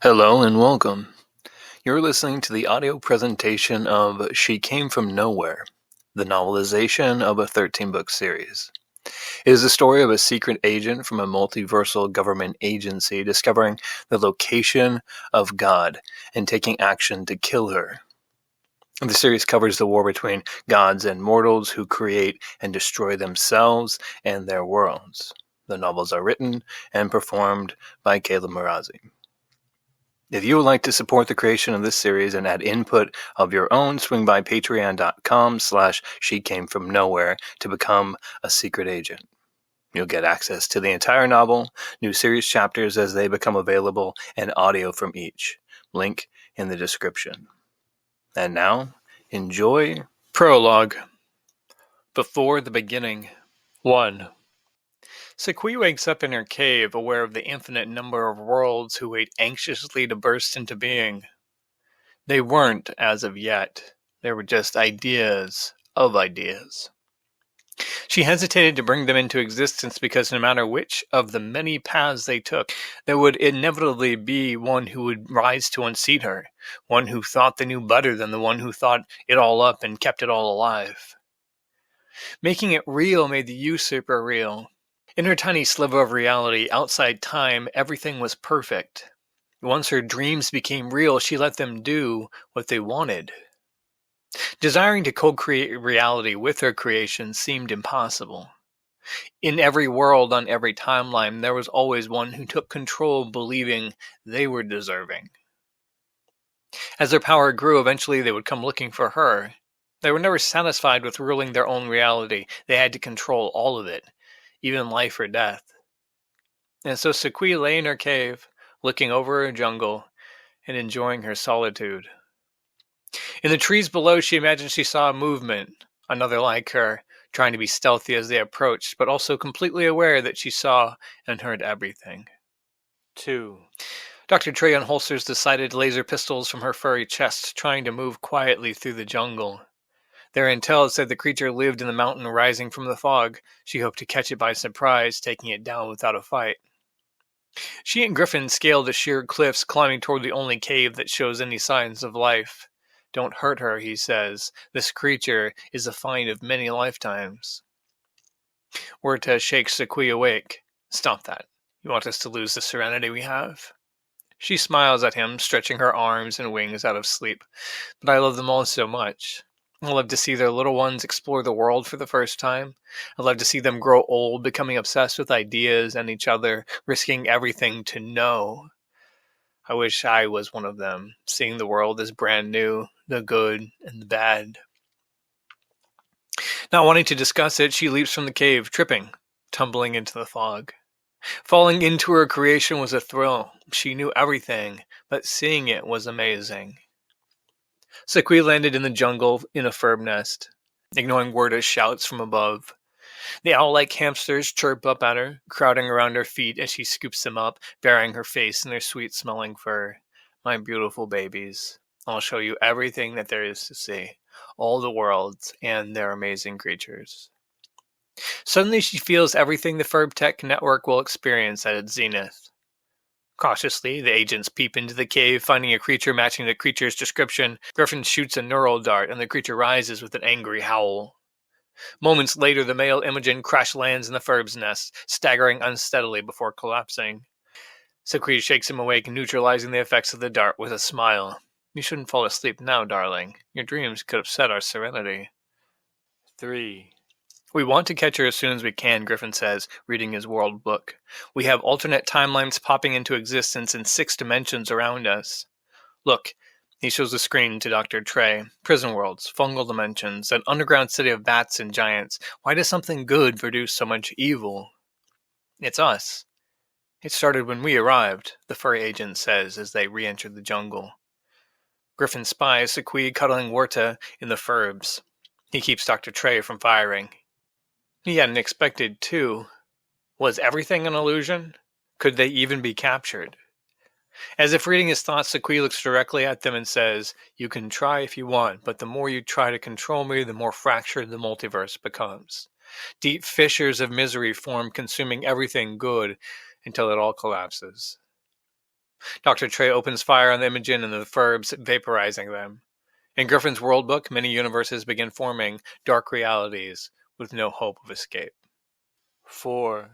Hello and welcome. You're listening to the audio presentation of She Came From Nowhere, the novelization of a 13-book series. It is the story of a secret agent from a multiversal government agency discovering the location of God and taking action to kill her. The series covers the war between gods and mortals who create and destroy themselves and their worlds. The novels are written and performed by Caleb Morazi. If you would like to support the creation of this series and add input of your own, swing by patreon.com/shecamefromnowhere to become a secret agent. You'll get access to the entire novel, new series chapters as they become available, and audio from each. Link in the description. And now, enjoy Prologue. Before the beginning. 1. Sequi wakes up in her cave, aware of the infinite number of worlds who wait anxiously to burst into being. They weren't, as of yet. They were just ideas of ideas. She hesitated to bring them into existence because no matter which of the many paths they took, there would inevitably be one who would rise to unseat her, one who thought they knew better than the one who thought it all up and kept it all alive. Making it real made the usurper real. In her tiny sliver of reality, outside time, everything was perfect. Once her dreams became real, she let them do what they wanted. Desiring to co-create reality with her creation seemed impossible. In every world, on every timeline, there was always one who took control, believing they were deserving. As their power grew, eventually they would come looking for her. They were never satisfied with ruling their own reality. They had to control all of it, even life or death. And so Sequi lay in her cave, looking over her jungle and enjoying her solitude. In the trees below, she imagined she saw a movement, another like her, trying to be stealthy as they approached, but also completely aware that she saw and heard everything. 2. Dr. Trey unholsters the sighted laser pistols from her furry chest, trying to move quietly through the jungle. Their intel said the creature lived in the mountain rising from the fog. She hoped to catch it by surprise, taking it down without a fight. She and Griffin scaled the sheer cliffs, climbing toward the only cave that shows any signs of life. Don't hurt her, he says. This creature is a find of many lifetimes. Huerta shakes Sequi awake. Stop that. You want us to lose the serenity we have? She smiles at him, stretching her arms and wings out of sleep. But I love them all so much. I love to see their little ones explore the world for the first time. I love to see them grow old, becoming obsessed with ideas and each other, risking everything to know. I wish I was one of them, seeing the world as brand new, the good and the bad. Not wanting to discuss it, she leaps from the cave, tripping, tumbling into the fog. Falling into her creation was a thrill. She knew everything, but seeing it was amazing. Sequi landed in the jungle in a firm nest, ignoring Huerta's shouts from above. The owl-like hamsters chirp up at her, crowding around her feet as she scoops them up, burying her face in their sweet-smelling fur. My beautiful babies. I'll show you everything that there is to see, all the worlds and their amazing creatures. Suddenly she feels everything the FurbTech network will experience at its zenith. Cautiously, the agents peep into the cave, finding a creature matching the creature's description. Griffin shoots a neural dart, and the creature rises with an angry howl. Moments later, the male Imogen crash lands in the Furb's nest, staggering unsteadily before collapsing. Sequi shakes him awake, neutralizing the effects of the dart with a smile. You shouldn't fall asleep now, darling. Your dreams could upset our serenity. 3. We want to catch her as soon as we can, Griffin says, reading his world book. We have alternate timelines popping into existence in 6 dimensions around us. Look, he shows the screen to Dr. Trey. Prison worlds, fungal dimensions, an underground city of bats and giants. Why does something good produce so much evil? It's us. It started when we arrived, the furry agent says as they re-enter the jungle. Griffin spies Sequi cuddling Huerta in the furbs. He keeps Dr. Trey from firing. He hadn't expected to. Was everything an illusion? Could they even be captured? As if reading his thoughts, Sequi looks directly at them and says, You can try if you want, but the more you try to control me, the more fractured the multiverse becomes. Deep fissures of misery form, consuming everything good until it all collapses. Dr. Trey opens fire on the Imogen and the Furbs, vaporizing them. In Griffin's world book, many universes begin forming dark realities with no hope of escape. 4.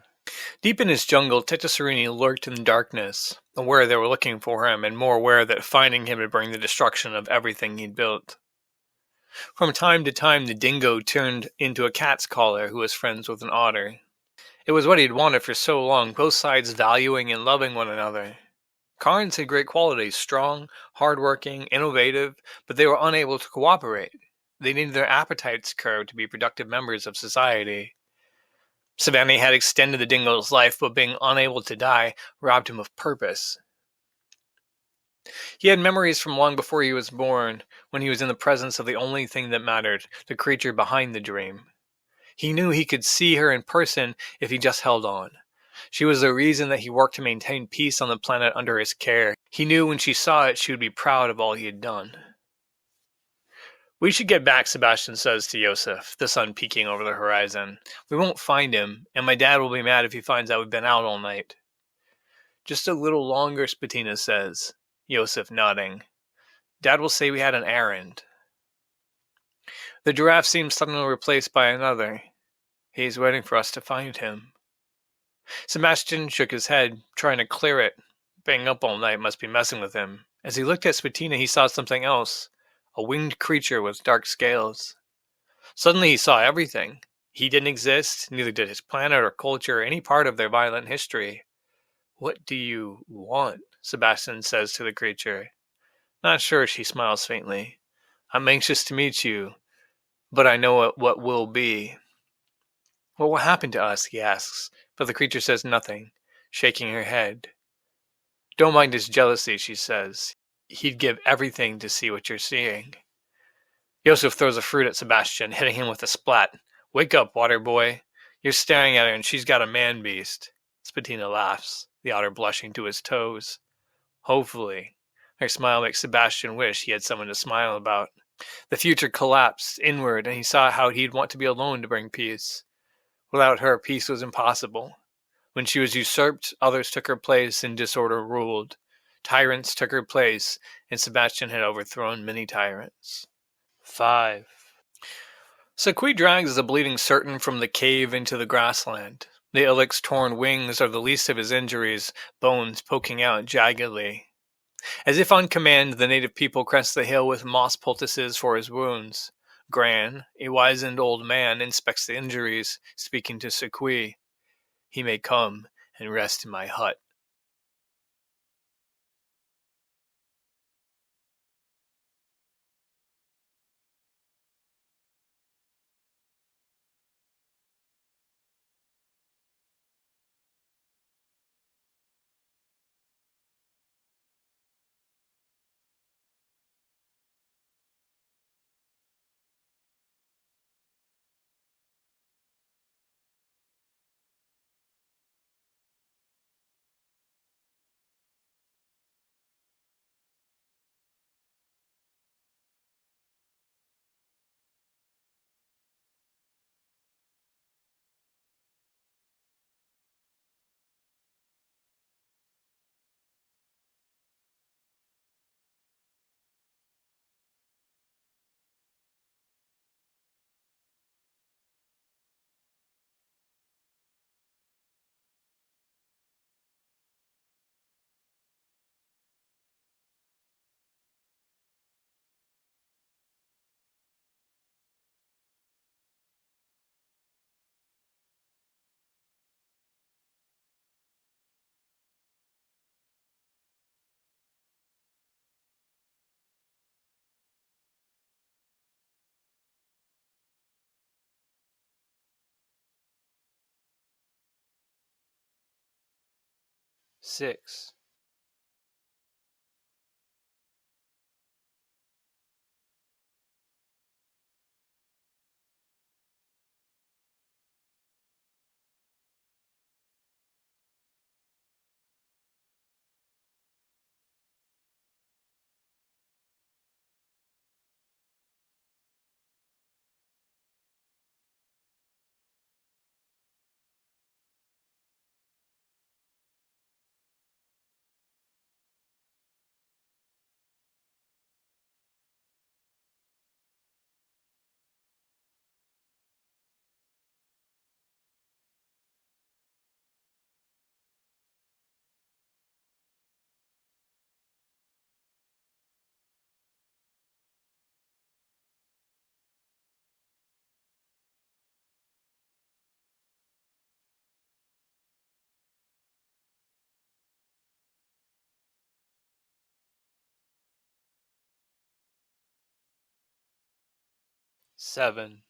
Deep in his jungle, Tetasarini lurked in the darkness, aware they were looking for him, and more aware that finding him would bring the destruction of everything he'd built. From time to time, the dingo turned into a cat's collar who was friends with an otter. It was what he'd wanted for so long, both sides valuing and loving one another. Karns had great qualities, strong, hardworking, innovative, but they were unable to cooperate. They needed their appetites curbed to be productive members of society. Savannah had extended the dingo's life, but being unable to die robbed him of purpose. He had memories from long before he was born, when he was in the presence of the only thing that mattered, the creature behind the dream. He knew he could see her in person if he just held on. She was the reason that he worked to maintain peace on the planet under his care. He knew when she saw it, she would be proud of all he had done. We should get back, Sebastian says to Yosef, the sun peeking over the horizon. We won't find him, and my dad will be mad if he finds out we've been out all night. Just a little longer, Spatina says, Yosef nodding. Dad will say we had an errand. The giraffe seems suddenly replaced by another. He's waiting for us to find him. Sebastian shook his head, trying to clear it. Being up all night must be messing with him. As he looked at Spatina, he saw something else. A winged creature with dark scales. Suddenly he saw everything. He didn't exist, neither did his planet or culture or any part of their violent history. What do you want? Sebastian says to the creature. Not sure, she smiles faintly. I'm anxious to meet you, but I know what will be. What will happen to us, he asks, but the creature says nothing, shaking her head. Don't mind his jealousy, she says. He'd give everything to see what you're seeing. Yosef throws a fruit at Sebastian, hitting him with a splat. Wake up, water boy. You're staring at her and she's got a man-beast. Spatina laughs, the otter blushing to his toes. Hopefully. Her smile makes Sebastian wish he had someone to smile about. The future collapsed inward, and he saw how he'd want to be alone to bring peace. Without her, peace was impossible. When she was usurped, others took her place and disorder ruled. Tyrants took her place, and Sebastian had overthrown many tyrants. 5. Sequi drags the bleeding Certain from the cave into the grassland. The Ilic's torn wings are the least of his injuries, bones poking out jaggedly. As if on command, the native people crest the hill with moss poultices for his wounds. Gran, a wizened old man, inspects the injuries, speaking to Sequi. He may come and rest in my hut. Six. 7.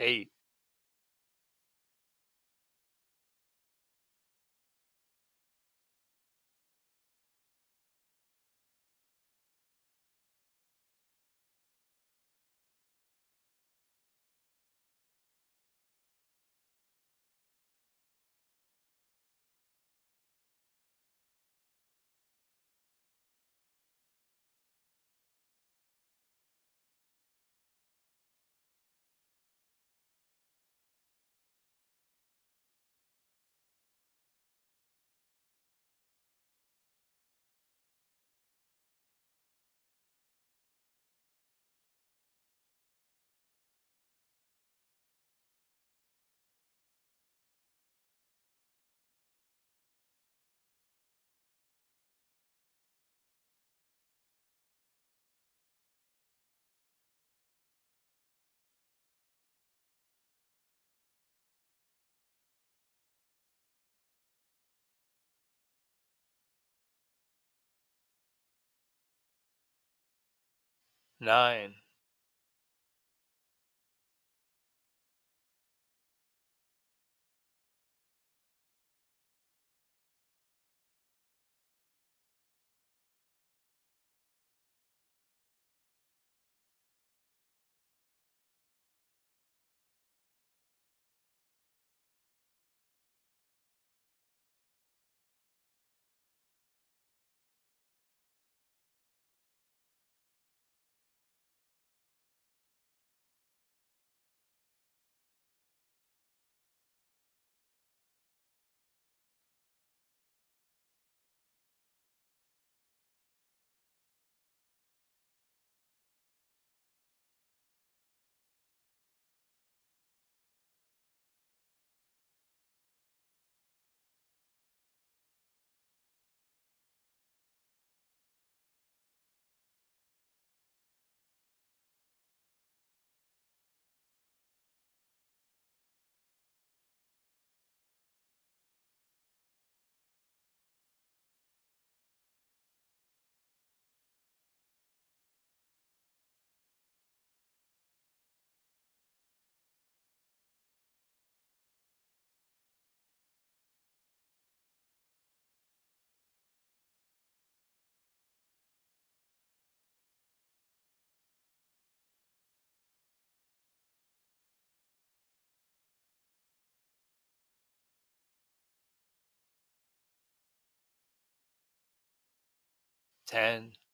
Eight. 9, 10,